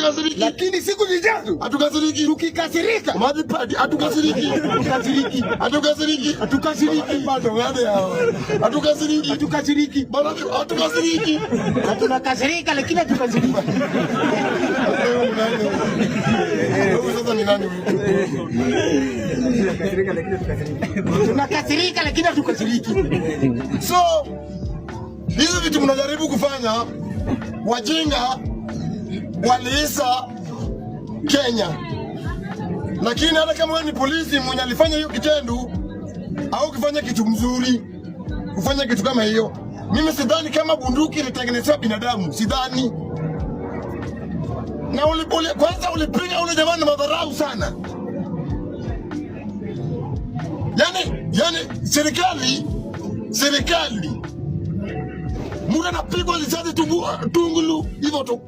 hatukasiriki. Lakini siku zijazo hatukasiriki. Tukikasirika madipadi hatukasiriki. Hatukasiriki. Bado ngade hao. Hatukasiriki. Bado hatukasiriki. Tunakasirika lakini hatukasiriki. Wewe sasa ni nani wewe? Tunakasirika lakini hatukasiriki. So hizo vitu mnajaribu kufanya, wajinga waliisa Kenya. Lakini hata kama wewe ni polisi mwenye alifanya hiyo kitendo au kufanya kitu mzuri, kufanya kitu kama hiyo, mimi sidhani kama bunduki ilitengenezwa binadamu, sidhani. Na kwanza ulipiga ule jamani madharau sana. Yani serikali muda napigwa lisasi tungulu hivyo tu.